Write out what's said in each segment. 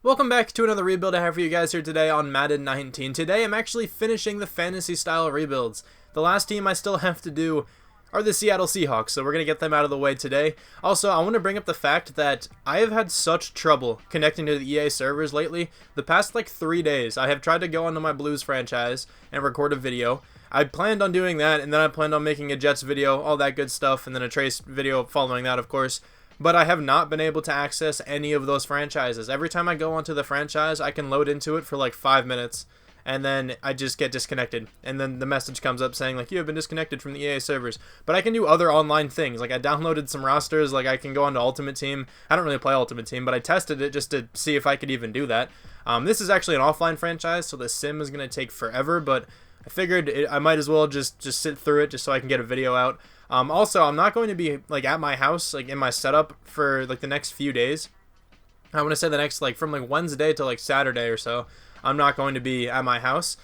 Welcome back to another rebuild I have for you guys here today on Madden 19. Today I'm actually finishing the fantasy style rebuilds. The last team I still have to do are the Seattle Seahawks, so we're going to get them out of the way today. Also, I want to bring up the fact that I have had such trouble connecting to the EA servers lately. The past like 3 days, I have tried to go onto my Blues franchise and record a video. I planned on doing that, and then I planned on making a Jets video, all that good stuff, and then a Trace video following that, of course. But I have not been able to access any of those franchises. Every time I go onto the franchise, I can load into it for like 5 minutes, and then I just get disconnected. And then the message comes up saying, like, you have been disconnected from the EA servers. But I can do other online things. Like, I downloaded some rosters. Like, I can go onto Ultimate Team. I don't really play Ultimate Team, but I tested it just to see if I could even do that. This is actually an offline franchise, so the sim is going to take forever, but I figured I might as well just sit through it just so I can get a video out. Also, I'm not going to be like at my house, like in my setup for like the next few days. I want to say the next, like from like Wednesday to like Saturday or so, I'm not going to be at my house.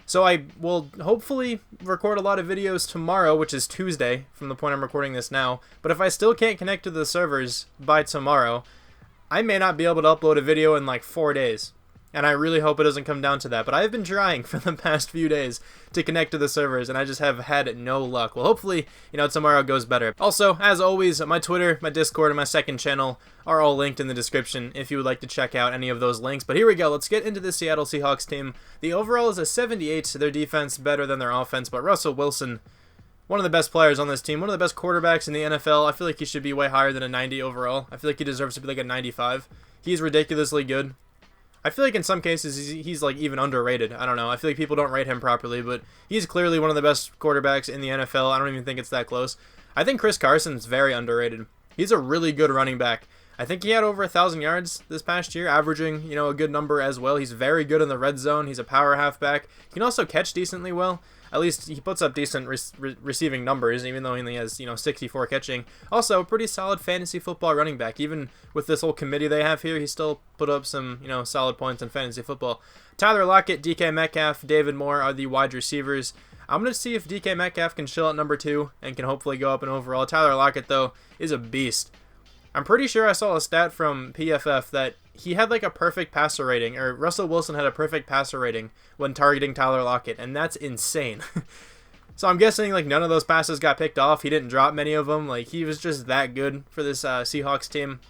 So I will hopefully record a lot of videos tomorrow, which is Tuesday from the point I'm recording this now. But if I still can't connect to the servers by tomorrow, I may not be able to upload a video in like 4 days. And I really hope it doesn't come down to that. But I've been trying for the past few days to connect to the servers, and I just have had no luck. Well, hopefully, tomorrow goes better. Also, as always, my Twitter, my Discord, and my second channel are all linked in the description if you would like to check out any of those links. But here we go. Let's get into the Seattle Seahawks team. The overall is a 78. Their defense better than their offense, but Russell Wilson, one of the best players on this team, one of the best quarterbacks in the NFL. I feel like he should be way higher than a 90 overall. I feel like he deserves to be like a 95. He's ridiculously good. I feel like in some cases he's like even underrated. I don't know. I feel like people don't rate him properly, but he's clearly one of the best quarterbacks in the NFL. I don't even think it's that close. I think Chris Carson's very underrated. He's a really good running back. I think he had over 1,000 yards this past year, averaging, a good number as well. He's very good in the red zone. He's a power halfback. He can also catch decently well. At least he puts up decent receiving numbers, even though he only has, 64 catching. Also, a pretty solid fantasy football running back. Even with this whole committee they have here, he still put up some, solid points in fantasy football. Tyler Lockett, DK Metcalf, David Moore are the wide receivers. I'm going to see if DK Metcalf can chill at number 2 and can hopefully go up in overall. Tyler Lockett, though, is a beast. I'm pretty sure I saw a stat from PFF that he had like a perfect passer rating, or Russell Wilson had a perfect passer rating when targeting Tyler Lockett, and that's insane. So I'm guessing like none of those passes got picked off. He didn't drop many of them. Like he was just that good for this Seahawks team.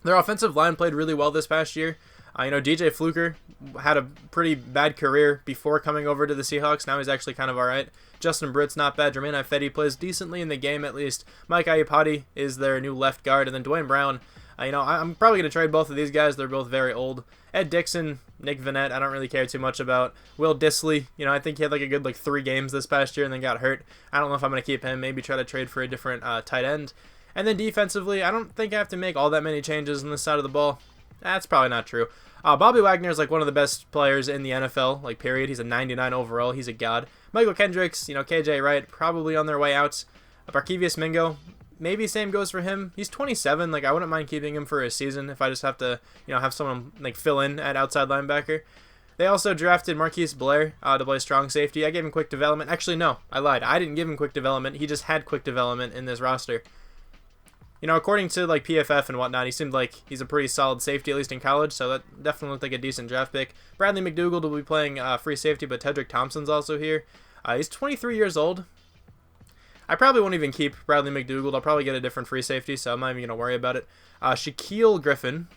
Their offensive line played really well this past year. DJ Fluker had a pretty bad career before coming over to the Seahawks. Now he's actually kind of all right. Justin Britt's not bad. Jermaine Ifedi plays decently in the game at least. Mike Iupati is their new left guard. And then Dwayne Brown, I'm probably going to trade both of these guys. They're both very old. Ed Dixon, Nick Vannett, I don't really care too much about. Will Dissly, I think he had like a good 3 games this past year and then got hurt. I don't know if I'm going to keep him. Maybe try to trade for a different tight end. And then defensively, I don't think I have to make all that many changes on this side of the ball. That's probably not true. Bobby Wagner is like one of the best players in the NFL, like period. He's a 99 overall. He's a god. Michael Kendricks, KJ Wright, probably on their way out. Barkevious Mingo, maybe same goes for him. He's 27. Like I wouldn't mind keeping him for a season if I just have to, have someone like fill in at outside linebacker. They also drafted Marquise Blair to play strong safety. I gave him quick development. Actually, no, I lied. I didn't give him quick development. He just had quick development in this roster. According to like PFF and whatnot, he seemed like he's a pretty solid safety, at least in college, so that definitely looked like a decent draft pick. Bradley McDougald will be playing free safety, but Tedrick Thompson's also here. He's 23 years old. I probably won't even keep Bradley McDougald. I'll probably get a different free safety, so I'm not even going to worry about it. Shaquille Griffin.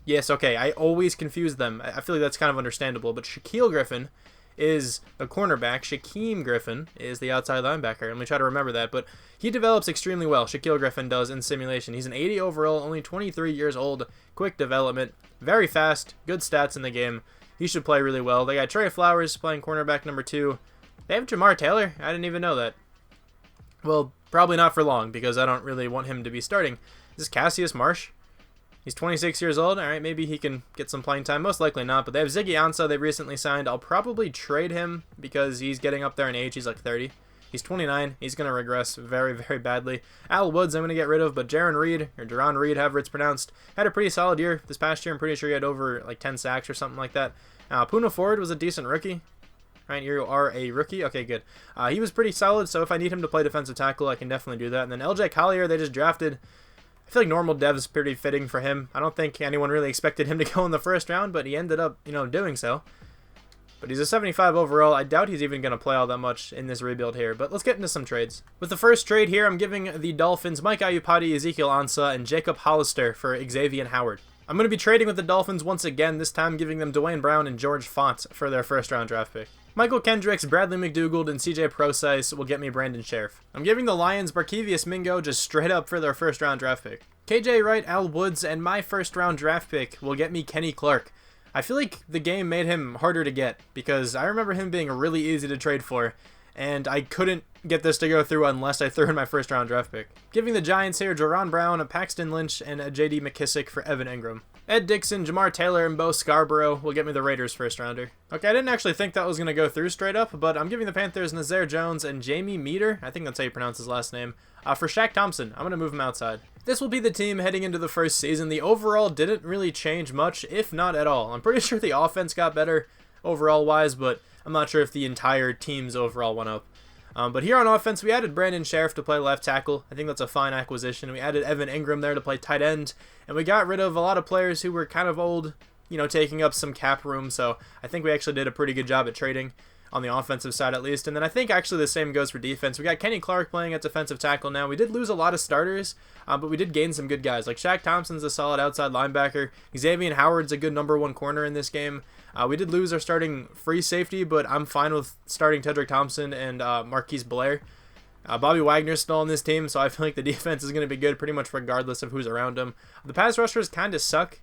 Yes, okay, I always confuse them. I feel like that's kind of understandable, but Shaquille Griffin is a cornerback. Shaquem Griffin is the outside linebacker. Let me try to remember that. But he develops extremely well. Shaquille Griffin does in simulation. He's an 80 overall, only 23 years old. Quick development. Very fast. Good stats in the game. He should play really well. They got Trey Flowers playing cornerback number 2. They have Jamar Taylor. I didn't even know that. Well, probably not for long because I don't really want him to be starting. This is Cassius Marsh. He's 26 years old. All right, maybe he can get some playing time. Most likely not, but they have Ziggy Ansah they recently signed. I'll probably trade him because he's getting up there in age. He's like 30. He's 29. He's going to regress very, very badly. Al Woods I'm going to get rid of, but Jaron Reed, or Jaron Reed, however it's pronounced, had a pretty solid year this past year. I'm pretty sure he had over like 10 sacks or something like that. Poona Ford was a decent rookie. Right, you are a rookie. Okay, good. He was pretty solid, so if I need him to play defensive tackle, I can definitely do that. And then LJ Collier, they just drafted. I feel like normal dev is pretty fitting for him. I don't think anyone really expected him to go in the first round, but he ended up, doing so. But he's a 75 overall. I doubt he's even going to play all that much in this rebuild here. But let's get into some trades. With the first trade here, I'm giving the Dolphins Mike Iupati, Ezekiel Ansah, and Jacob Hollister for Xavier Howard. I'm going to be trading with the Dolphins once again, this time giving them Dwayne Brown and George Font for their first-round draft pick. Michael Kendricks, Bradley McDougald, and CJ Prosise will get me Brandon Sheriff. I'm giving the Lions Barkevious Mingo just straight up for their first-round draft pick. KJ Wright, Al Woods, and my first-round draft pick will get me Kenny Clark. I feel like the game made him harder to get, because I remember him being really easy to trade for, and I couldn't get this to go through unless I threw in my first-round draft pick. Giving the Giants here Jerron Brown, Paxton Lynch, and J.D. McKissick for Evan Ingram. Ed Dixon, Jamar Taylor, and Bo Scarborough will get me the Raiders first-rounder. Okay, I didn't actually think that was going to go through straight up, but I'm giving the Panthers Nazir Jones and Jamie Meter, I think that's how you pronounce his last name, for Shaq Thompson. I'm going to move him outside. This will be the team heading into the first season. The overall didn't really change much, if not at all. I'm pretty sure the offense got better overall-wise, but I'm not sure if the entire team's overall went up. But here on offense, we added Brandon Sheriff to play left tackle. I think that's a fine acquisition. We added Evan Ingram there to play tight end, and we got rid of a lot of players who were kind of old, taking up some cap room, so I think we actually did a pretty good job at trading on the offensive side at least. And then I think actually the same goes for defense. We got Kenny Clark playing at defensive tackle now. We did lose a lot of starters, but we did gain some good guys. Like Shaq Thompson's a solid outside linebacker. Xavier Howard's a good number one corner in this game. We did lose our starting free safety, but I'm fine with starting Tedrick Thompson and Marquise Blair. Bobby Wagner's still on this team, so I feel like the defense is going to be good pretty much regardless of who's around him. The pass rushers kind of suck.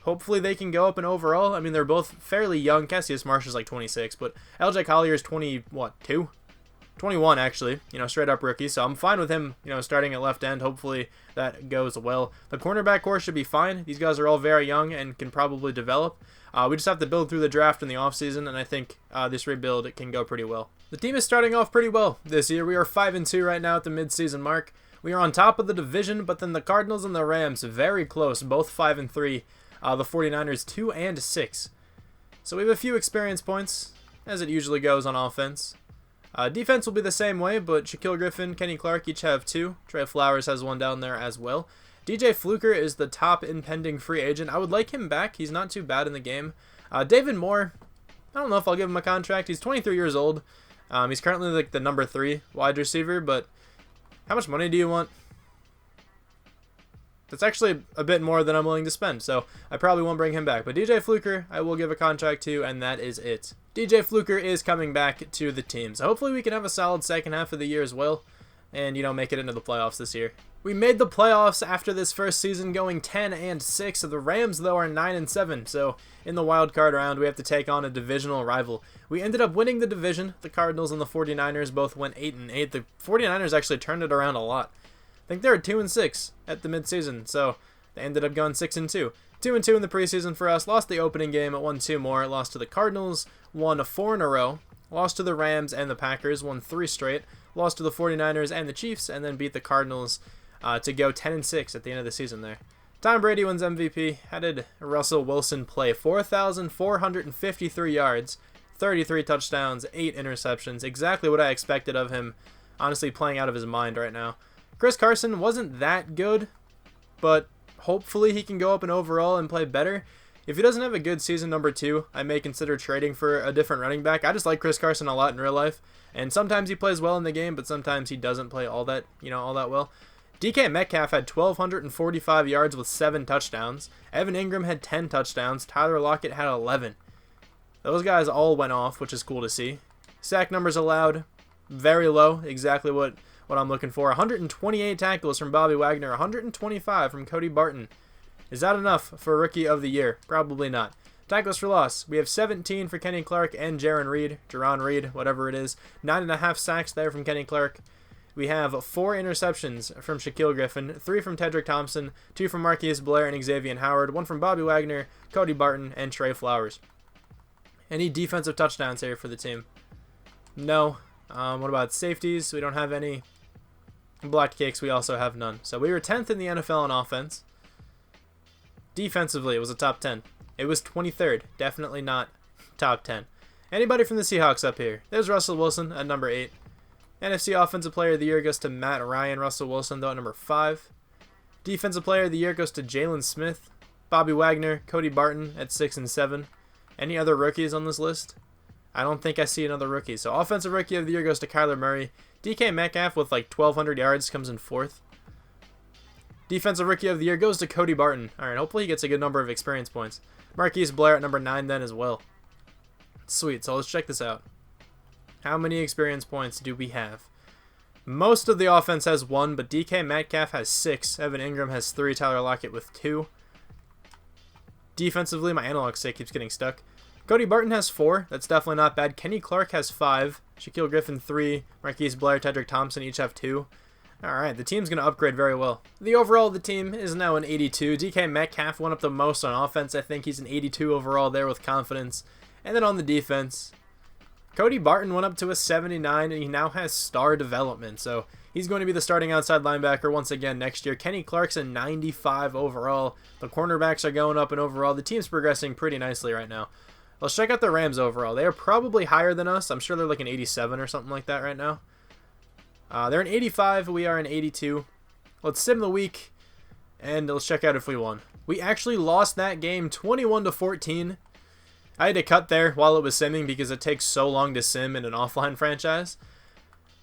Hopefully they can go up in overall. I mean, they're both fairly young. Cassius Marshall's like 26, but LJ Collier's 22? 21, actually. Straight up rookie. So I'm fine with him, starting at left end. Hopefully that goes well. The cornerback core should be fine. These guys are all very young and can probably develop. We just have to build through the draft in the offseason, and I think this rebuild can go pretty well. The team is starting off pretty well this year. We are 5-2 right now at the midseason mark. We are on top of the division, but then the Cardinals and the Rams very close, both 5-3. The 49ers 2-6. So we have a few experience points, as it usually goes on offense. Defense will be the same way, but Shaquille Griffin, Kenny Clark each have 2. Trey Flowers has 1 down there as well. DJ Fluker is the top impending free agent. I would like him back. He's not too bad in the game. David Moore, I don't know if I'll give him a contract. He's 23 years old. He's currently like the number 3 wide receiver, but how much money do you want? That's actually a bit more than I'm willing to spend, so I probably won't bring him back. But DJ Fluker, I will give a contract to, and that is it. DJ Fluker is coming back to the team, so hopefully we can have a solid second half of the year as well, and, make it into the playoffs this year. We made the playoffs after this first season going 10-6. The Rams, though, are 9-7, so in the wild card round, we have to take on a divisional rival. We ended up winning the division. The Cardinals and the 49ers both went 8-8. The 49ers actually turned it around a lot. I think they were 2-6 at the midseason, so they ended up going 6-2. 2-2 in the preseason for us. Lost the opening game, won 2 more. Lost to the Cardinals, won 4 in a row. Lost to the Rams and the Packers, won 3 straight. Lost to the 49ers and the Chiefs, and then beat the Cardinals to go 10-6 at the end of the season there. Tom Brady wins MVP. How did Russell Wilson play? 4,453 yards, 33 touchdowns, 8 interceptions. Exactly what I expected of him. Honestly, playing out of his mind right now. Chris Carson wasn't that good, but hopefully he can go up in overall and play better. If he doesn't have a good season number 2, I may consider trading for a different running back. I just like Chris Carson a lot in real life, and sometimes he plays well in the game, but sometimes he doesn't play all that well. DK Metcalf had 1,245 yards with 7 touchdowns. Evan Ingram had 10 touchdowns. Tyler Lockett had 11. Those guys all went off, which is cool to see. Sack numbers allowed, very low, exactly what I'm looking for. 128 tackles from Bobby Wagner, 125 from Cody Barton. Is that enough for Rookie of the Year? Probably not. Tackles for loss. We have 17 for Kenny Clark and Jarran Reed, whatever it is. 9.5 sacks there from Kenny Clark. We have 4 interceptions from Shaquille Griffin, 3 from Tedrick Thompson, 2 from Marquise Blair and Xavier Howard, 1 from Bobby Wagner, Cody Barton, and Trey Flowers. Any defensive touchdowns here for the team? No. What about safeties? We don't have any. Blocked kicks, we also have none. So we were 10th in the NFL on offense. Defensively, it was a top 10. It was 23rd. Definitely not top 10. Anybody from the Seahawks up here? There's Russell Wilson at number 8. NFC Offensive Player of the Year goes to Matt Ryan. Russell Wilson, though, at number 5. Defensive Player of the Year goes to Jalen Smith. Bobby Wagner, Cody Barton at 6 and 7. Any other rookies on this list? I don't think I see another rookie. So Offensive Rookie of the Year goes to Kyler Murray. DK Metcalf with like 1,200 yards comes in 4th. Defensive Rookie of the Year goes to Cody Barton. Alright, hopefully he gets a good number of experience points. Marquise Blair at number 9 then as well. Sweet, so let's check this out. How many experience points do we have? Most of the offense has 1, but DK Metcalf has 6. Evan Ingram has 3. Tyler Lockett with 2. Defensively, my analog stick keeps getting stuck. Cody Barton has 4. That's definitely not bad. Kenny Clark has 5. Shaquille Griffin 3. Marquise Blair, Tedrick Thompson each have 2. Alright, the team's going to upgrade very well. The overall of the team is now an 82. DK Metcalf went up the most on offense. I think he's an 82 overall there with confidence. And then on the defense, Cody Barton went up to a 79, and he now has star development. So he's going to be the starting outside linebacker once again next year. Kenny Clark's a 95 overall. The cornerbacks are going up, and overall, the team's progressing pretty nicely right now. Let's check out the Rams overall. They are probably higher than us. I'm sure they're like an 87 or something like that right now. They're an 85. We are an 82. Let's sim the week, and let's check out if we won. We actually lost that game 21-14. I had to cut there while it was simming because it takes so long to sim in an offline franchise.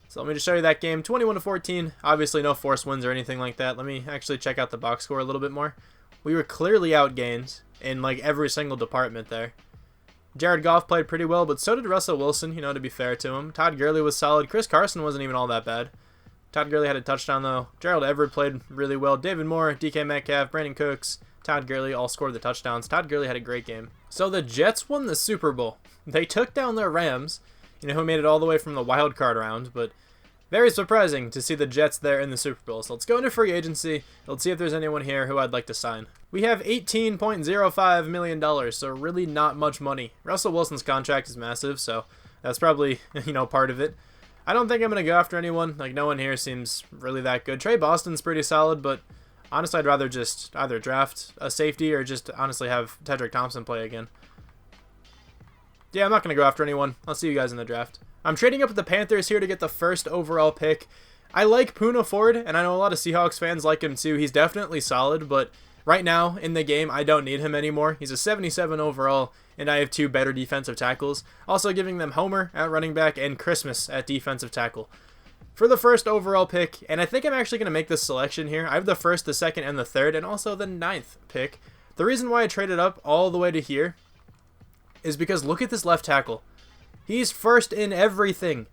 So let me just show you that game. 21-14. Obviously no forced wins or anything like that. Let me actually check out the box score a little bit more. We were clearly outgained in like every single department there. Jared Goff played pretty well, but so did Russell Wilson, to be fair to him. Todd Gurley was solid. Chris Carson wasn't even all that bad. Todd Gurley had a touchdown, though. Gerald Everett played really well. David Moore, DK Metcalf, Brandon Cooks, Todd Gurley all scored the touchdowns. Todd Gurley had a great game. So the Jets won the Super Bowl. They took down their Rams, who made it all the way from the wild card round, but very surprising to see the Jets there in the Super Bowl. So let's go into free agency. Let's see if there's anyone here who I'd like to sign. We have $18.05 million, so really not much money. Russell Wilson's contract is massive, so that's probably, part of it. I don't think I'm going to go after anyone. Like, no one here seems really that good. Trey Boston's pretty solid, but honestly, I'd rather just either draft a safety or just honestly have Tedrick Thompson play again. Yeah, I'm not going to go after anyone. I'll see you guys in the draft. I'm trading up with the Panthers here to get the first overall pick. I like Poona Ford, and I know a lot of Seahawks fans like him too. He's definitely solid, but right now in the game, I don't need him anymore. He's a 77 overall, and I have 2 better defensive tackles. Also giving them Homer at running back and Christmas at defensive tackle. For the first overall pick, and I think I'm actually going to make this selection here. I have the 1st, the 2nd, and the 3rd, and also the 9th pick. The reason why I traded up all the way to here is because look at this left tackle. He's first in everything,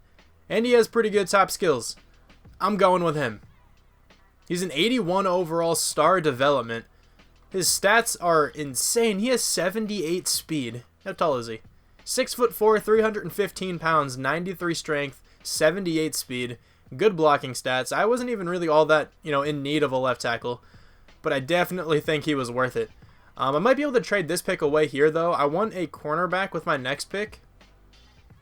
and he has pretty good top skills. I'm going with him. He's an 81 overall star development. His stats are insane. He has 78 speed. How tall is he? 6'4", 315 pounds, 93 strength, 78 speed. Good blocking stats. I wasn't even really all that, in need of a left tackle, but I definitely think he was worth it. I might be able to trade this pick away here, though. I want a cornerback with my next pick.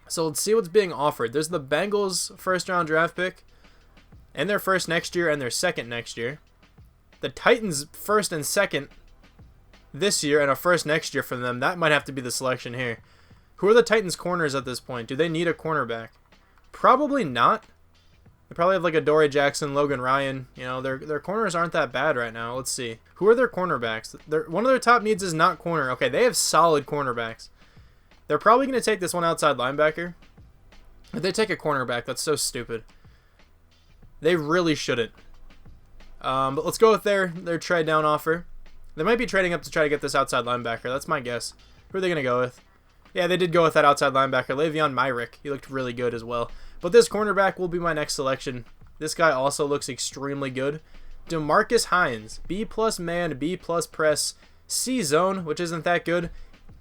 So let's see what's being offered. There's the Bengals' 1st round draft pick, and their 1st next year, and their 2nd next year. The Titans' 1st and 2nd this year, and a 1st next year from them. That might have to be the selection here. Who are the Titans' corners at this point? Do they need a cornerback? Probably not. They probably have like a Dory Jackson, Logan Ryan. Their corners aren't that bad right now. Let's see. Who are their cornerbacks? One of their top needs is not corner. Okay, they have solid cornerbacks. They're probably going to take this one outside linebacker. If they take a cornerback, that's so stupid. They really shouldn't. But let's go with their trade down offer. They might be trading up to try to get this outside linebacker. That's my guess. Who are they going to go with? Yeah, they did go with that outside linebacker, Le'Veon Myrick. He looked really good as well. But this cornerback will be my next selection. This guy also looks extremely good. DeMarcus Hines, B+ man, B+ press, C zone, which isn't that good.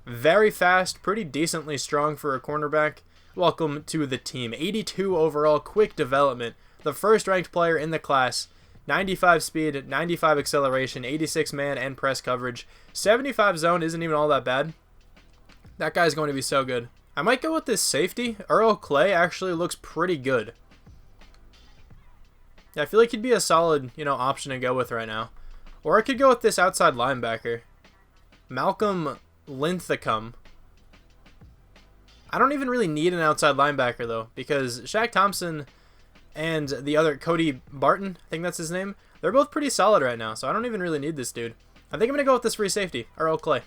Very fast, pretty decently strong for a cornerback. Welcome to the team. 82 overall, quick development. The 1st ranked player in the class. 95 speed, 95 acceleration, 86 man and press coverage. 75 zone isn't even all that bad. That guy's going to be so good. I might go with this safety. Earl Clay actually looks pretty good. Yeah, I feel like he'd be a solid, option to go with right now. Or I could go with this outside linebacker. Malcolm Linthicum. I don't even really need an outside linebacker, though, because Shaq Thompson and the other Cody Barton, I think that's his name, they're both pretty solid right now, so I don't even really need this dude. I think I'm going to go with this free safety, Earl Clay.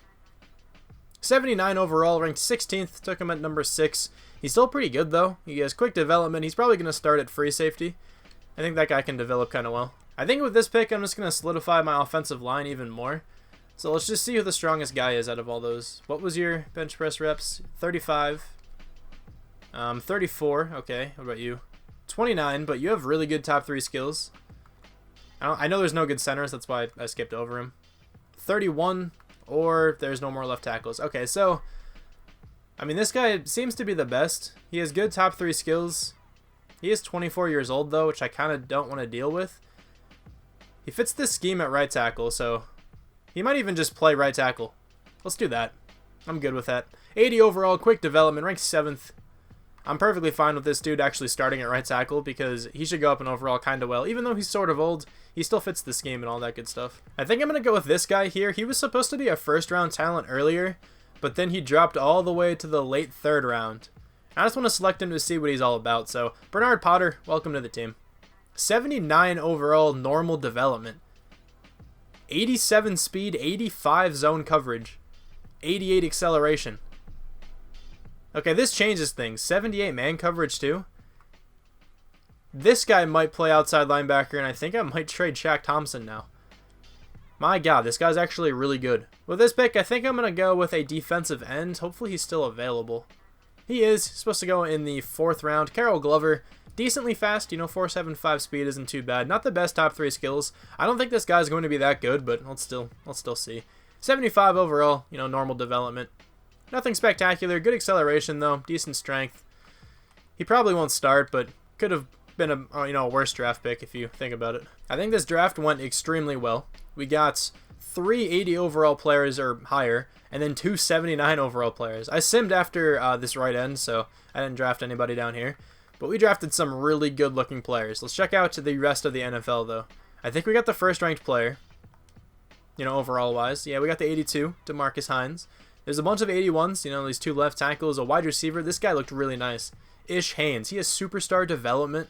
79 overall, ranked 16th, took him at number 6. He's still pretty good, though. He has quick development. He's probably going to start at free safety. I think that guy can develop kind of well. I think with this pick, I'm just going to solidify my offensive line even more. So let's just see who the strongest guy is out of all those. What was your bench press reps? 35. 34. Okay, what about you? 29, but you have really good top 3 skills. I know there's no good centers, that's why I skipped over him. 31, or there's no more left tackles. Okay, so, I mean, this guy seems to be the best. He has good top 3 skills. He is 24 years old, though, which I kind of don't want to deal with. He fits this scheme at right tackle, so he might even just play right tackle. Let's do that. I'm good with that. 80 overall, quick development, ranked 7th. I'm perfectly fine with this dude actually starting at right tackle because he should go up in overall kind of well. Even though he's sort of old, he still fits the scheme and all that good stuff. I think I'm going to go with this guy here. He was supposed to be a first-round talent earlier, but then he dropped all the way to the late 3rd round. I just want to select him to see what he's all about. So, Bernard Potter, welcome to the team. 79 overall, normal development. 87 speed, 85 zone coverage, 88 acceleration. Okay, this changes things. 78 man coverage too. This guy might play outside linebacker, and I think I might trade Shaq Thompson now. My God, this guy's actually really good. With this pick, I think I'm going to go with a defensive end. Hopefully he's still available. He is. He's supposed to go in the 4th round. Carroll Glover. Decently fast, 4.75 speed isn't too bad. Not the best top 3 skills. I don't think this guy's going to be that good, but let's still see. 75 overall, normal development. Nothing spectacular. Good acceleration though. Decent strength. He probably won't start, but could have been a worse draft pick if you think about it. I think this draft went extremely well. We got 3 80 overall players or higher, and then 2 79 overall players. I simmed after this right end, so I didn't draft anybody down here. But we drafted some really good-looking players. Let's check out the rest of the NFL, though. I think we got the first-ranked player, overall-wise. Yeah, we got the 82, DeMarcus Hines. There's a bunch of 81s, these 2 left tackles, a wide receiver. This guy looked really nice. Ish Haynes. He has superstar development.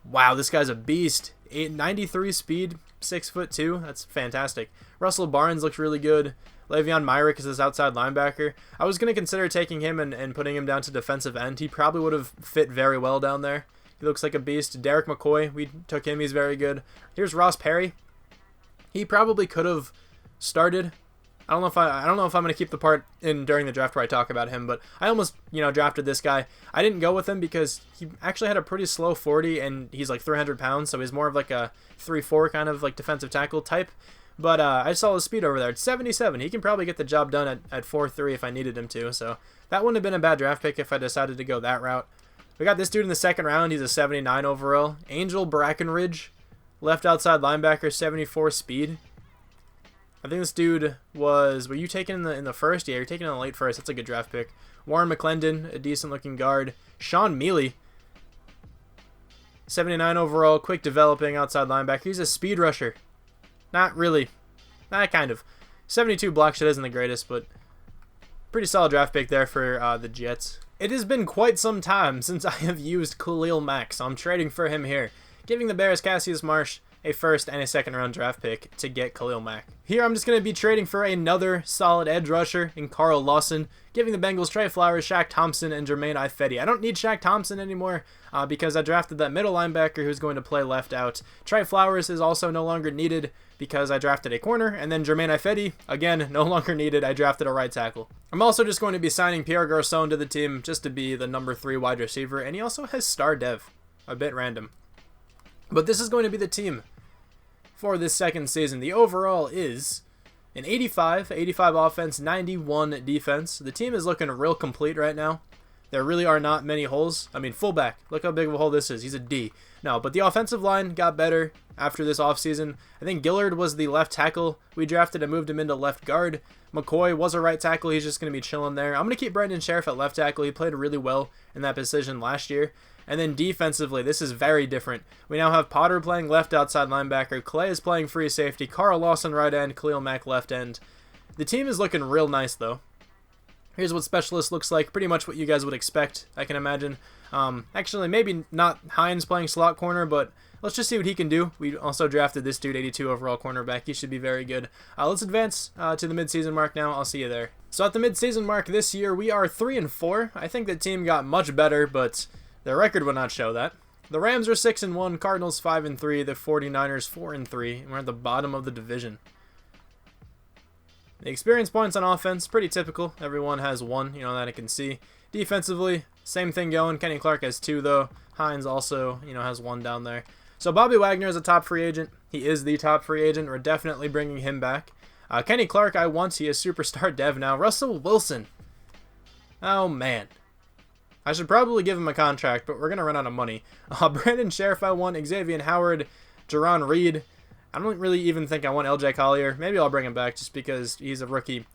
Wow, this guy's a beast. 93 speed, 6'2". That's fantastic. Russell Barnes looks really good. Le'Veon Myrick is his outside linebacker. I was going to consider taking him and putting him down to defensive end. He probably would have fit very well down there. He looks like a beast. Derek McCoy, we took him. He's very good. Here's Ross Perry. He probably could have started. I don't know if I'm going to keep the part in during the draft where I talk about him, but I almost, drafted this guy. I didn't go with him because he actually had a pretty slow 40, and he's like 300 pounds, so he's more of like a 3-4 kind of like defensive tackle type. But I saw his speed over there. It's 77. He can probably get the job done at 4.3 if I needed him to. So that wouldn't have been a bad draft pick if I decided to go that route. We got this dude in the 2nd round. He's a 79 overall. Angel Brackenridge, left outside linebacker, 74 speed. I think this dude were you taken in the 1st? Yeah, you're taken in the late 1st. That's a good draft pick. Warren McClendon, a decent looking guard. Sean Mealy, 79 overall, quick developing outside linebacker. He's a speed rusher. Not really. Kind of. 72 block shot isn't the greatest, but pretty solid draft pick there for the Jets. It has been quite some time since I have used Khalil Mack, so I'm trading for him here, giving the Bears Cassius Marsh a 1st and a 2nd round draft pick to get Khalil Mack. Here I'm just going to be trading for another solid edge rusher in Carl Lawson, giving the Bengals Trey Flowers, Shaq Thompson, and Jermaine Ifedi. I don't need Shaq Thompson anymore because I drafted that middle linebacker who's going to play left out. Trey Flowers is also no longer needed because I drafted a corner, and then Jermaine Ifedi, again, no longer needed. I drafted a right tackle. I'm also just going to be signing Pierre Garçon to the team just to be the number 3 wide receiver, and he also has star dev. A bit random. But this is going to be the team for this 2nd season. The overall is an 85 offense, 91 defense. The team is looking real complete right now. There really are not many holes. I mean, fullback, look how big of a hole this is. He's a D. No, but the offensive line got better after this offseason. I think Gillard was the left tackle. We drafted and moved him into left guard. McCoy was a right tackle. He's just going to be chilling there. I'm going to keep Brendan Sheriff at left tackle. He played really well in that position last year. And then defensively, this is very different. We now have Potter playing left outside linebacker. Clay is playing free safety. Carl Lawson right end. Khalil Mack left end. The team is looking real nice, though. Here's what specialist looks like. Pretty much what you guys would expect, I can imagine. Actually, maybe not Hines playing slot corner, but let's just see what he can do. We also drafted this dude, 82 overall cornerback. He should be very good. Let's advance to the midseason mark now. I'll see you there. So at the midseason mark this year, we are 3-4. I think the team got much better, but their record would not show that. The Rams are 6-1, Cardinals 5-3, the 49ers 4-3, and we're at the bottom of the division. The experience points on offense, pretty typical. Everyone has 1, that I can see. Defensively, same thing going. Kenny Clark has 2, though. Hines also, has 1 down there. So Bobby Wagner is a top free agent. He is the top free agent. We're definitely bringing him back. Kenny Clark, I want. He is superstar dev now. Russell Wilson. Oh, man. I should probably give him a contract, but we're going to run out of money. Brandon Sheriff, I want. Xavier Howard. Jerron Reed. I don't really even think I want LJ Collier. Maybe I'll bring him back just because he's a rookie,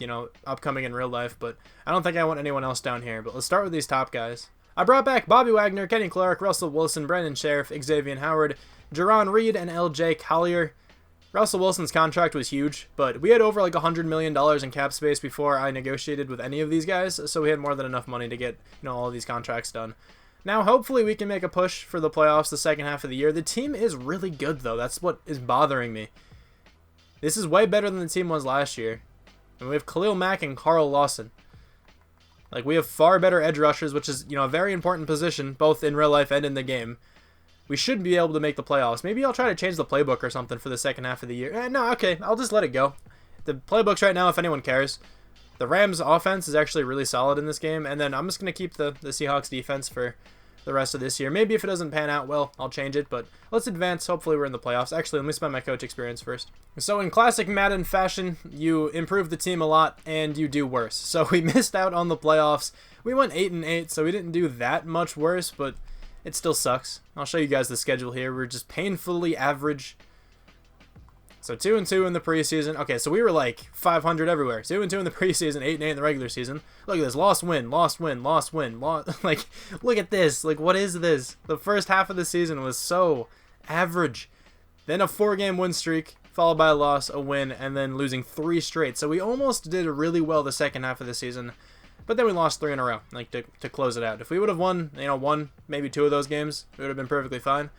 upcoming in real life. But I don't think I want anyone else down here. But let's start with these top guys. I brought back Bobby Wagner, Kenny Clark, Russell Wilson, Brandon Sheriff, Xavier Howard, Jerron Reed, and LJ Collier. Russell Wilson's contract was huge, but we had over like $100 million in cap space before I negotiated with any of these guys, so we had more than enough money to get all of these contracts done. Now, hopefully we can make a push for the playoffs the second half of the year. The team is really good, though. That's what is bothering me. This is way better than the team was last year. And we have Khalil Mack and Carl Lawson. Like, we have far better edge rushers, which is, a very important position, both in real life and in the game. We should be able to make the playoffs. Maybe I'll try to change the playbook or something for the second half of the year. No, okay, I'll just let it go. The playbook's right now, if anyone cares. The Rams' offense is actually really solid in this game, and then I'm just going to keep the Seahawks' defense for the rest of this year. Maybe if it doesn't pan out well, I'll change it, but let's advance. Hopefully we're in the playoffs. Actually, let me spend my coach experience first. So in classic Madden fashion, you improve the team a lot, and you do worse. So we missed out on the playoffs. We went 8-8, so we didn't do that much worse, but it still sucks. I'll show you guys the schedule here. We're just painfully average. So 2-2 in the preseason. Okay, so we were like 500 everywhere. 2-2 in the preseason, 8-8 in the regular season. Look at this. Lost win, lost win, lost win. Like, look at this. Like, what is this? The first half of the season was so average. Then a 4-game win streak, followed by a loss, a win, and then losing 3 straight. So we almost did really well the second half of the season. But then we lost 3 in a row, like, to close it out. If we would have won, one, maybe 2 of those games, it would have been perfectly fine.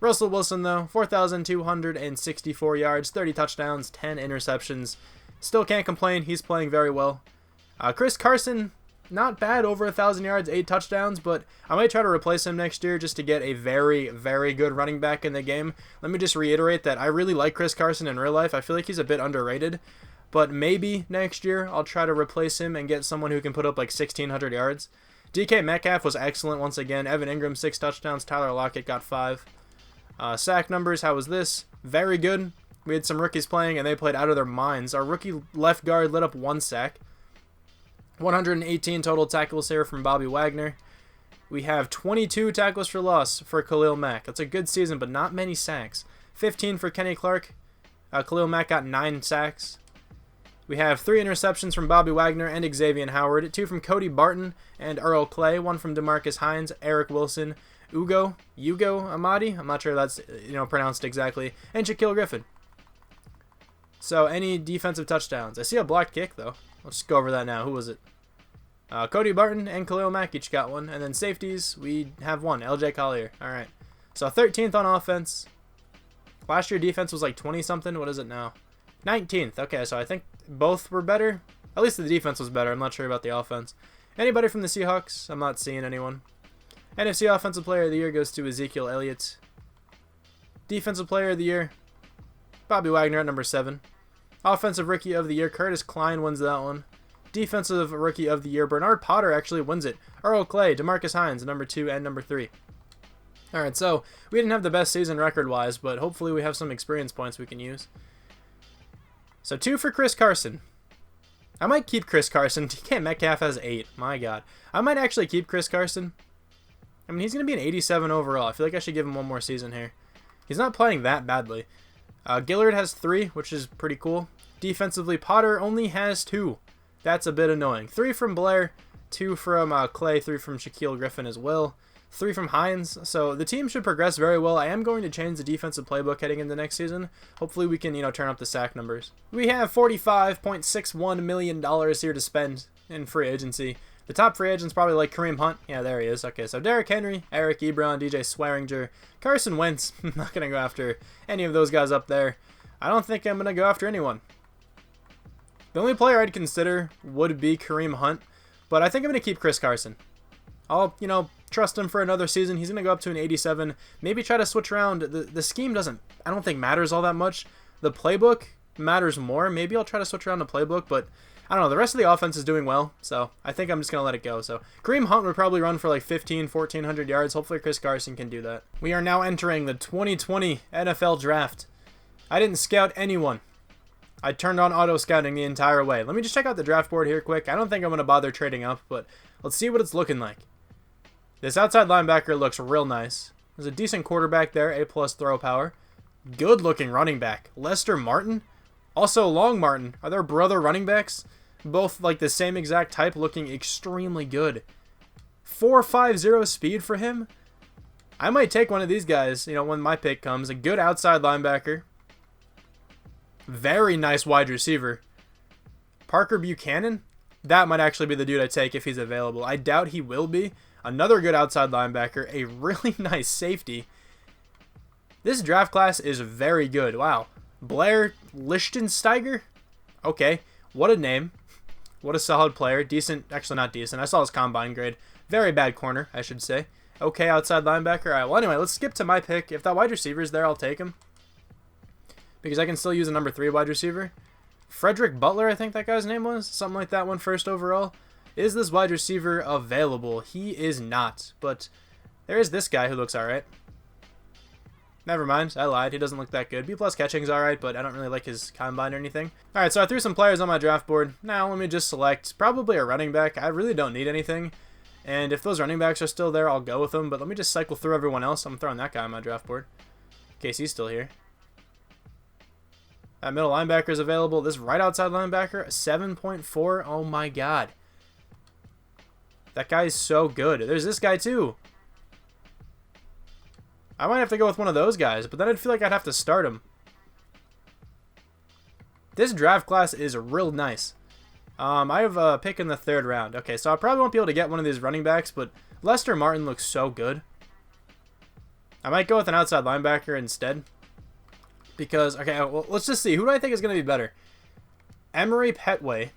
Russell Wilson, though, 4,264 yards, 30 touchdowns, 10 interceptions. Still can't complain. He's playing very well. Chris Carson, not bad, over 1,000 yards, 8 touchdowns, but I might try to replace him next year just to get a very, very good running back in the game. Let me just reiterate that I really like Chris Carson in real life. I feel like he's a bit underrated, but maybe next year I'll try to replace him and get someone who can put up like 1,600 yards. DK Metcalf was excellent once again. Evan Ingram, 6 touchdowns. Tyler Lockett got 5. Sack numbers, how was this? Very good. We had some rookies playing, and they played out of their minds. Our rookie left guard lit up 1 sack. 118 total tackles here from Bobby Wagner. We have 22 tackles for loss for Khalil Mack. That's a good season, but not many sacks. 15 for Kenny Clark. Khalil Mack got 9 sacks. We have 3 interceptions from Bobby Wagner and Xavier Howard. 2 from Cody Barton and Earl Clay. 1 from DeMarcus Hines, Eric Wilson, Ugo Amadi, I'm not sure that's pronounced exactly, and Shaquille Griffin. So any defensive touchdowns? I see a blocked kick though. Let's just go over that now. Who was it? Cody Barton and Khalil Mack each got 1, and then safeties we have 1. LJ Collier. All right. So 13th on offense. Last year defense was like 20 something. What is it now? 19th. Okay, so I think both were better. At least the defense was better. I'm not sure about the offense. Anybody from the Seahawks? I'm not seeing anyone. NFC Offensive Player of the Year goes to Ezekiel Elliott. Defensive Player of the Year, Bobby Wagner at number 7. Offensive Rookie of the Year, Curtis Klein wins that one. Defensive Rookie of the Year, Bernard Potter actually wins it. Earl Clay, DeMarcus Hines, number 2 and number 3. Alright, so we didn't have the best season record-wise, but hopefully we have some experience points we can use. So 2 for Chris Carson. I might keep Chris Carson. DK Metcalf has 8. My God. I might actually keep Chris Carson. I mean, he's going to be an 87 overall. I feel like I should give him one more season here. He's not playing that badly. Gillard has 3, which is pretty cool. Defensively, Potter only has 2. That's a bit annoying. 3 from Blair, 2 from Clay, 3 from Shaquille Griffin as well. 3 from Hines. So the team should progress very well. I am going to change the defensive playbook heading into next season. Hopefully we can, turn up the sack numbers. We have $45.61 million here to spend in free agency. The top free agents probably like Kareem Hunt. Yeah, there he is. Okay, so Derrick Henry, Eric Ebron, DJ Swearinger, Carson Wentz. I'm not going to go after any of those guys up there. I don't think I'm going to go after anyone. The only player I'd consider would be Kareem Hunt, but I think I'm going to keep Chris Carson. I'll, trust him for another season. He's going to go up to an 87. Maybe try to switch around. The scheme I don't think matters all that much. The playbook matters more. Maybe I'll try to switch around the playbook, but I don't know. The rest of the offense is doing well, so I think I'm just going to let it go. So Kareem Hunt would probably run for like 1,400 yards. Hopefully Chris Carson can do that. We are now entering the 2020 NFL Draft. I didn't scout anyone. I turned on auto scouting the entire way. Let me just check out the draft board here quick. I don't think I'm going to bother trading up, but let's see what it's looking like. This outside linebacker looks real nice. There's a decent quarterback there, A+ throw power. Good looking running back. Lester Martin. Also Long Martin. Are there brother running backs? Both like the same exact type, looking extremely good. 4.50 speed for him. I might take one of these guys, when my pick comes. A good outside linebacker. Very nice wide receiver. Parker Buchanan. That might actually be the dude I take if he's available. I doubt he will be. Another good outside linebacker. A really nice safety. This draft class is very good. Wow. Blair Lichtensteiger? Okay. What a name. What a solid player. Decent. Actually, not decent. I saw his combine grade. Very bad corner, I should say. Okay, outside linebacker. All right, well, anyway, let's skip to my pick. If that wide receiver's there, I'll take him. Because I can still use a number 3 wide receiver. Frederick Butler, I think that guy's name was. Something like that, one first overall. Is this wide receiver available? He is not. But there is this guy who looks alright. Never mind, I lied. He doesn't look that good. B+ catching's alright, but I don't really like his combine or anything. Alright, so I threw some players on my draft board. Now let me just select probably a running back. I really don't need anything. And if those running backs are still there, I'll go with them. But let me just cycle through everyone else. I'm throwing that guy on my draft board in case he's still here. That middle linebacker is available. This right outside linebacker, 7.4. Oh my god. That guy is so good. There's this guy too. I might have to go with one of those guys, but then I'd feel like I'd have to start him. This draft class is real nice. I have a pick in the 3rd round. Okay, so I probably won't be able to get one of these running backs, but Lester Martin looks so good. I might go with an outside linebacker instead. Because, okay, well, let's just see. Who do I think is going to be better? Emery Petway.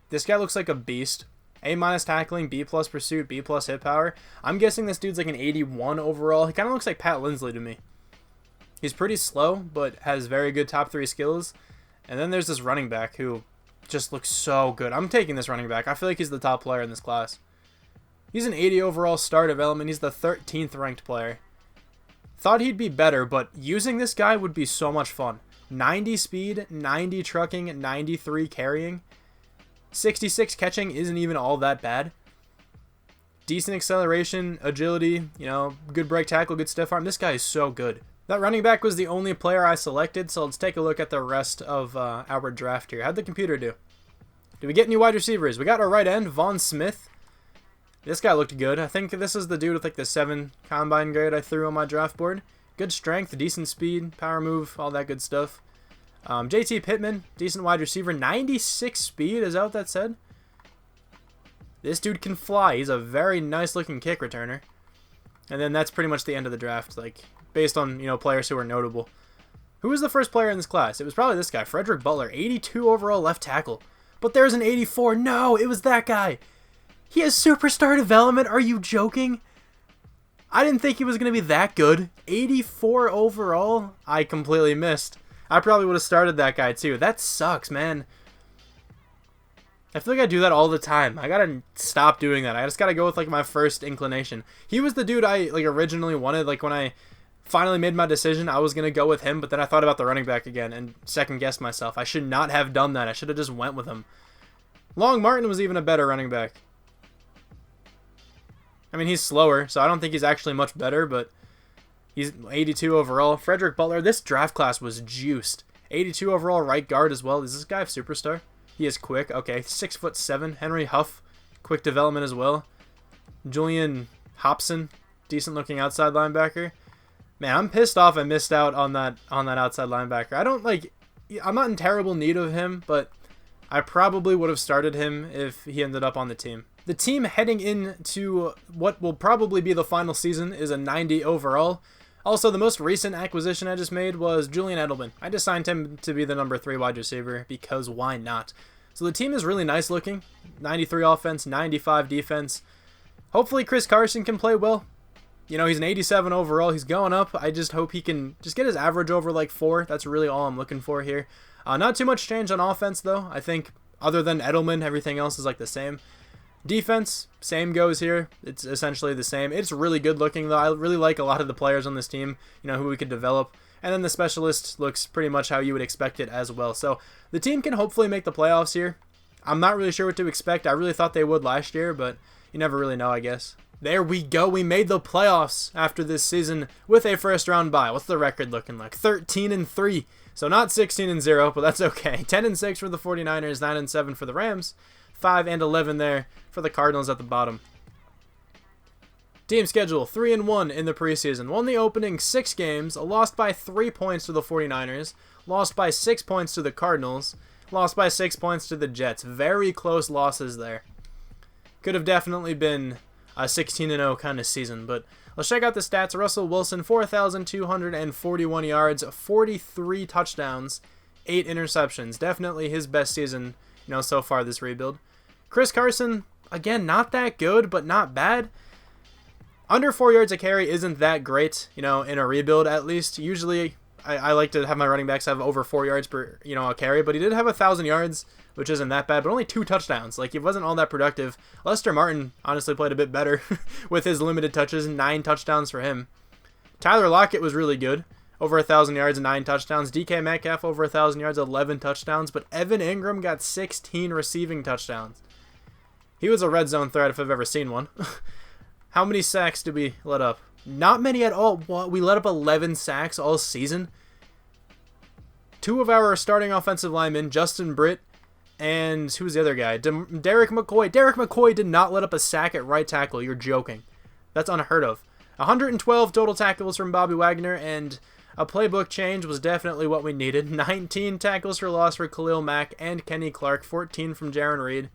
This guy looks like a beast. A- tackling, B+ pursuit, B+ hit power. I'm guessing this dude's like an 81 overall. He kind of looks like Pat Lindsley to me. He's pretty slow, but has very good top 3 skills. And then there's this running back who just looks so good. I'm taking this running back. I feel like he's the top player in this class. He's an 80 overall star development. He's the 13th ranked player. Thought he'd be better, but using this guy would be so much fun. 90 speed, 90 trucking, 93 carrying. 66 catching isn't even all that bad. Decent acceleration, agility, good break tackle, good stiff arm. This guy is so good. That running back was the only player I selected, so let's take a look at the rest of our draft here. How'd the computer do? Did we get any wide receivers? We got our right end, Vaughn Smith. This guy looked good. I think this is the dude with like the 7 combine grade I threw on my draft board. Good strength, decent speed, power move, all that good stuff. JT Pittman, decent wide receiver. 96 speed, is that what that said? This dude can fly. He's a very nice looking kick returner. And then that's pretty much the end of the draft, like based on, players who are notable. Who was the first player in this class? It was probably this guy, Frederick Butler, 82 overall left tackle. But there's an 84. No, it was that guy. He has superstar development. Are you joking? I didn't think he was going to be that good. 84 overall? I completely missed. I probably would have started that guy too. That sucks, man. I feel like I do that all the time. I gotta stop doing that. I just gotta go with like my first inclination. He was the dude I like originally wanted. Like when I finally made my decision, I was gonna go with him, but then I thought about the running back again and second guessed myself. I should not have done that. I should have just went with him. Long Martin was even a better running back. I mean, he's slower, so I don't think he's actually much better, but he's 82 overall. Frederick Butler, this draft class was juiced. 82 overall right guard as well. Is this guy a superstar? He is quick. Okay, 6'7". Henry Huff, quick development as well. Julian Hobson, decent looking outside linebacker. Man, I'm pissed off I missed out on that outside linebacker. I'm not in terrible need of him, but I probably would have started him if he ended up on the team. The team heading into what will probably be the final season is a 90 overall. Also, the most recent acquisition I just made was Julian Edelman. I just signed him to be the number 3 wide receiver because why not? So the team is really nice looking. 93 offense, 95 defense. Hopefully Chris Carson can play well. You know, he's an 87 overall. He's going up. I just hope he can just get his average over like 4. That's really all I'm looking for here. Not too much change on offense, though. I think other than Edelman, everything else is like the same. Defense, same goes here. It's essentially the same. It's really good looking, though. I really like a lot of the players on this team, you know, who we could develop. And then the specialist looks pretty much how you would expect it as well. So the team can hopefully make the playoffs here. I'm not really sure what to expect. I really thought they would last year, but you never really know, I guess. There we go. We made the playoffs after this season with a first-round bye. What's the record looking like? 13-3. So not 16-0, but that's okay. 10-6 for the 49ers, 9-7 for the Rams, 5-11 there for the Cardinals at the bottom. Team schedule, 3-1 in the preseason. Won the opening 6 games, lost by 3 points to the 49ers, lost by 6 points to the Cardinals, lost by 6 points to the Jets. Very close losses there. Could have definitely been a 16-0 kind of season, but let's check out the stats. Russell Wilson, 4,241 yards, 43 touchdowns, 8 interceptions. Definitely his best season, you know, so far this rebuild. Chris Carson, again, not that good, but not bad. Under 4 yards a carry isn't that great, you know, in a rebuild at least. Usually, I like to have my running backs have over 4 yards per, you know, a carry, but he did have 1,000 yards, which isn't that bad, but only 2 touchdowns. Like, he wasn't all that productive. Lester Martin honestly played a bit better with his limited touches, 9 touchdowns for him. Tyler Lockett was really good, over 1,000 yards and 9 touchdowns. DK Metcalf over 1,000 yards, 11 touchdowns, but Evan Ingram got 16 receiving touchdowns. He was a red zone threat if I've ever seen one. How many sacks did we let up? Not many at all. What? We let up 11 sacks all season. 2 of our starting offensive linemen, Justin Britt, and who's the other guy? Derek McCoy. Derek McCoy did not let up a sack at right tackle. You're joking. That's unheard of. 112 total tackles from Bobby Wagner, and a playbook change was definitely what we needed. 19 tackles for loss for Khalil Mack and Kenny Clark. 14 from Jaron Reed.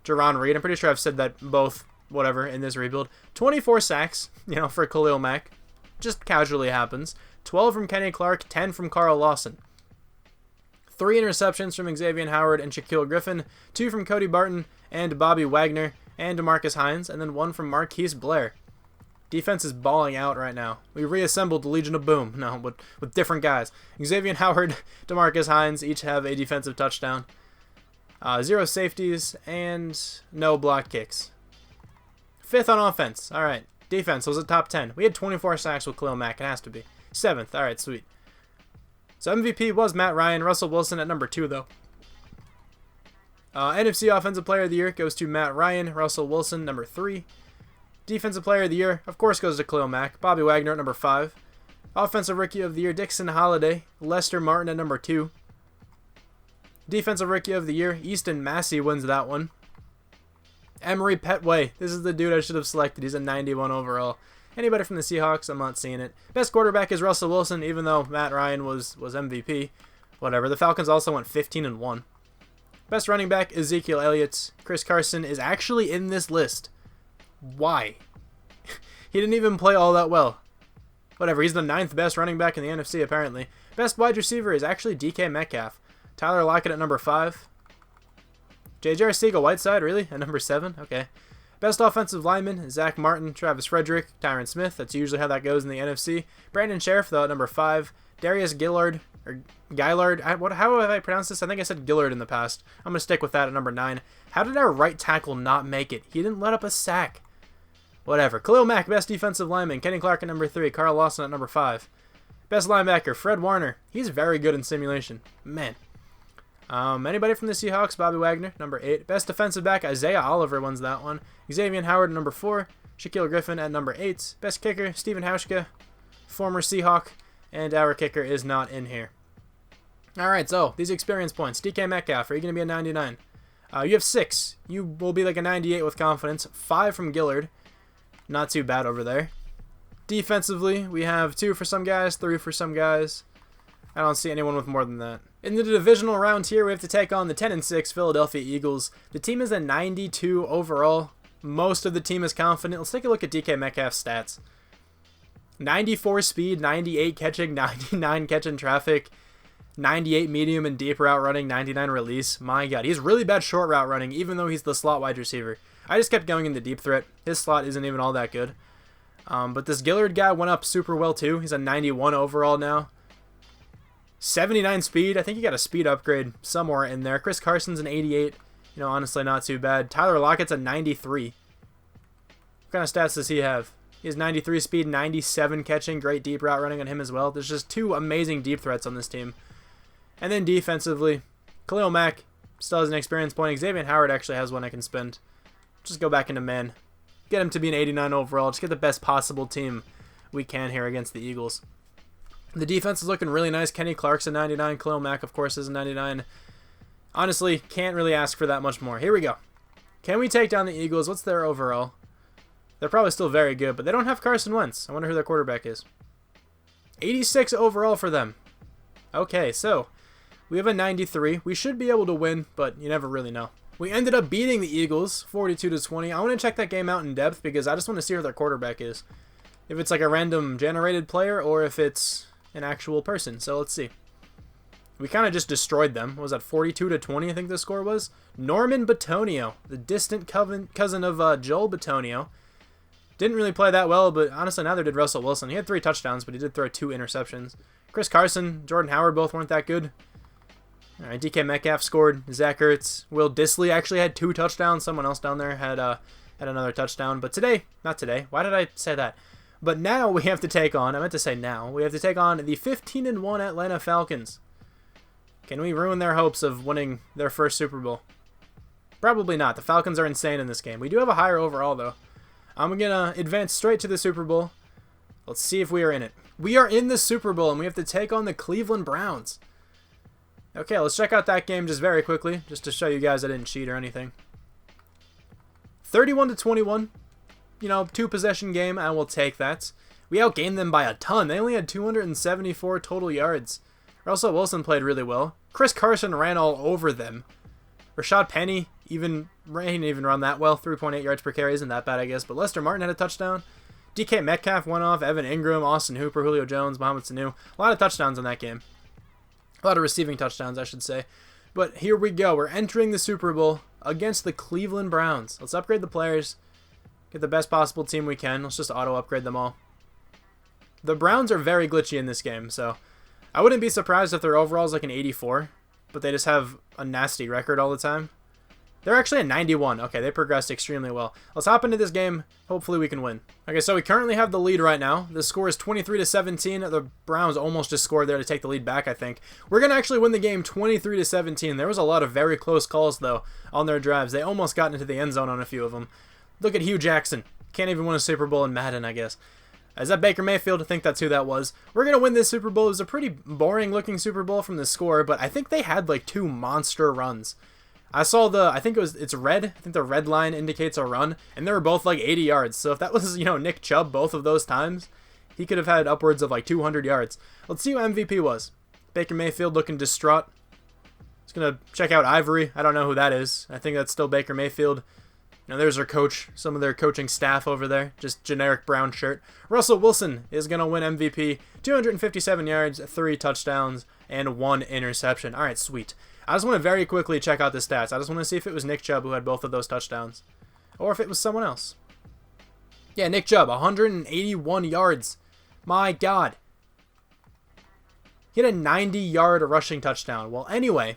I'm pretty sure I've said that both, whatever, in this rebuild. 24 sacks, you know, for Khalil Mack. Just casually happens. 12 from Kenny Clark, 10 from Carl Lawson. 3 interceptions from Xavier Howard and Shaquille Griffin. 2 from Cody Barton and Bobby Wagner and DeMarcus Hines. And then 1 from Marquise Blair. Defense is balling out right now. We reassembled the Legion of Boom. No, with different guys. Xavier Howard, DeMarcus Hines each have a defensive touchdown. 0 safeties and no block kicks. 5th on offense. All right. Defense was a top 10. We had 24 sacks with Khalil Mack. It has to be. 7th. All right, sweet. So MVP was Matt Ryan. Russell Wilson at number 2, though. NFC Offensive Player of the Year goes to Matt Ryan. Russell Wilson, number 3. Defensive Player of the Year, of course, goes to Khalil Mack. Bobby Wagner at number 5. Offensive Rookie of the Year, Dixon Holiday. Lester Martin at number 2. Defensive Rookie of the Year, Easton Massey wins that one. Emery Petway. This is the dude I should have selected. He's a 91 overall. Anybody from the Seahawks? I'm not seeing it. Best quarterback is Russell Wilson, even though Matt Ryan was MVP. Whatever. The Falcons also went 15-1. Best running back, Ezekiel Elliott. Chris Carson is actually in this list. Why? He didn't even play all that well. Whatever. He's the 9th best running back in the NFC, apparently. Best wide receiver is actually DK Metcalf. Tyler Lockett at number 5. J.J. Arcega-Whiteside, really? At number 7? Okay. Best offensive lineman, Zach Martin, Travis Frederick, Tyron Smith. That's usually how that goes in the NFC. Brandon Sheriff, though, at number 5. Darius Gillard, or Gillard. How have I pronounced this? I think I said Gillard in the past. I'm going to stick with that at number 9. How did our right tackle not make it? He didn't let up a sack. Whatever. Khalil Mack, best defensive lineman. Kenny Clark at number 3. Carl Lawson at number 5. Best linebacker, Fred Warner. He's very good in simulation. Man. Anybody from the Seahawks? Bobby Wagner, number 8. Best defensive back, Isaiah Oliver wins that one. Xavier Howard, number 4. Shaquille Griffin at number 8. Best kicker, Stephen Hauschka, former Seahawk. And our kicker is not in here. Alright, so these experience points. DK Metcalf, are you going to be a 99? You have 6. You will be like a 98 with confidence. 5 from Gillard. Not too bad over there. Defensively, we have 2 for some guys, 3 for some guys. I don't see anyone with more than that. In the divisional round here, we have to take on the 10-6 Philadelphia Eagles. The team is a 92 overall. Most of the team is confident. Let's take a look at DK Metcalf's stats. 94 speed, 98 catching, 99 catching traffic, 98 medium and deep route running, 99 release. My God, he's really bad short route running, even though he's the slot wide receiver. I just kept going in the deep threat. His slot isn't even all that good. But this Gillard guy went up super well too. He's a 91 overall now. 79 speed. I think he got a speed upgrade somewhere in there. Chris Carson's an 88. You know, honestly, not too bad. Tyler Lockett's a 93. What kind of stats does he have? He has 93 speed, 97 catching, great deep route running on him as well. There's just two amazing deep threats on this team. And then defensively, Khalil Mack still has an experience point. Xavier Howard actually has one I can spend. Just go back into man. Get him to be an 89 overall. Just get the best possible team we can here against the Eagles. The defense is looking really nice. Kenny Clark's a 99. Khalil Mack, of course, is a 99. Honestly, can't really ask for that much more. Here we go. Can we take down the Eagles? What's their overall? They're probably still very good, but they don't have Carson Wentz. I wonder who their quarterback is. 86 overall for them. Okay, so we have a 93. We should be able to win, but you never really know. We ended up beating the Eagles 42-20. I want to check that game out in depth because I just want to see who their quarterback is. If it's like a random generated player or if it's an actual person. So let's see. We kind of just destroyed them. What was that, 42-20 I think the score was? Norman Bitonio, the distant cousin of Joel Bitonio. Didn't really play that well, but honestly neither did Russell Wilson. He had 3 touchdowns, but he did throw 2 interceptions. Chris Carson, Jordan Howard both weren't that good. All right, DK Metcalf scored. Zach Ertz. Will Dissly actually had 2 touchdowns. Someone else down there had another touchdown. But today, not today. Why did I say that? But now we have to take on, I meant to say now, we have to take on the 15-1 Atlanta Falcons. Can we ruin their hopes of winning their first Super Bowl? Probably not. The Falcons are insane in this game. We do have a higher overall, though. I'm going to advance straight to the Super Bowl. Let's see if we are in it. We are in the Super Bowl, and we have to take on the Cleveland Browns. Okay, let's check out that game just very quickly, just to show you guys I didn't cheat or anything. 31-21. You know, 2-possession game, and we'll take that. We outgained them by a ton. They only had 274 total yards. Russell Wilson played really well. Chris Carson ran all over them. Rashad Penny he didn't even run that well. 3.8 yards per carry isn't that bad, I guess. But Lester Martin had a touchdown. DK Metcalf went off. Evan Ingram, Austin Hooper, Julio Jones, Mohamed Sanu. A lot of touchdowns in that game. A lot of receiving touchdowns, I should say. But here we go. We're entering the Super Bowl against the Cleveland Browns. Let's upgrade the players. Get the best possible team we can. Let's just auto-upgrade them all. The Browns are very glitchy in this game, so I wouldn't be surprised if their overall is like an 84, but they just have a nasty record all the time. They're actually a 91. Okay, they progressed extremely well. Let's hop into this game. Hopefully we can win. Okay, so we currently have the lead right now. The score is 23-17. The Browns almost just scored there to take the lead back, I think. We're going to actually win the game 23-17. There was a lot of very close calls, though, on their drives. They almost got into the end zone on a few of them. Look at Hugh Jackson. Can't even win a Super Bowl in Madden, I guess. Is that Baker Mayfield? I think that's who that was. We're going to win this Super Bowl. It was a pretty boring-looking Super Bowl from the score, but I think they had like 2 monster runs. I saw it's red. I think the red line indicates a run, and they were both like 80 yards. So if that was, Nick Chubb both of those times, he could have had upwards of like 200 yards. Let's see who MVP was. Baker Mayfield looking distraught. Just going to check out Ivory. I don't know who that is. I think that's still Baker Mayfield. Now there's their coach, some of their coaching staff over there, just generic brown shirt. Russell Wilson is going to win MVP, 257 yards, 3 touchdowns, and 1 interception. All right, sweet. I just want to very quickly check out the stats. I just want to see if it was Nick Chubb who had both of those touchdowns, or if it was someone else. Yeah, Nick Chubb, 181 yards. My God. He had a 90-yard rushing touchdown. Well, anyway,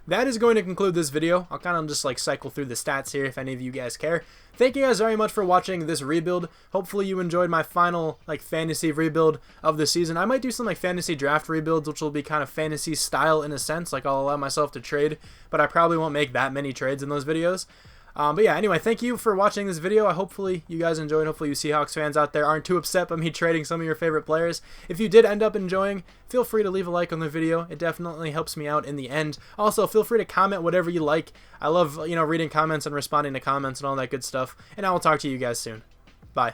that is going to conclude this video. I'll kind of just like cycle through the stats here if any of you guys care. Thank you guys very much for watching this rebuild. Hopefully you enjoyed my final like fantasy rebuild of the season. I might do some like fantasy draft rebuilds, which will be kind of fantasy style in a sense. Like I'll allow myself to trade, but I probably won't make that many trades in those videos. But yeah, anyway, thank you for watching this video. Hopefully you guys enjoyed. Hopefully you Seahawks fans out there aren't too upset by me trading some of your favorite players. If you did end up enjoying, feel free to leave a like on the video. It definitely helps me out in the end. Also, feel free to comment whatever you like. I love, reading comments and responding to comments and all that good stuff. And I will talk to you guys soon.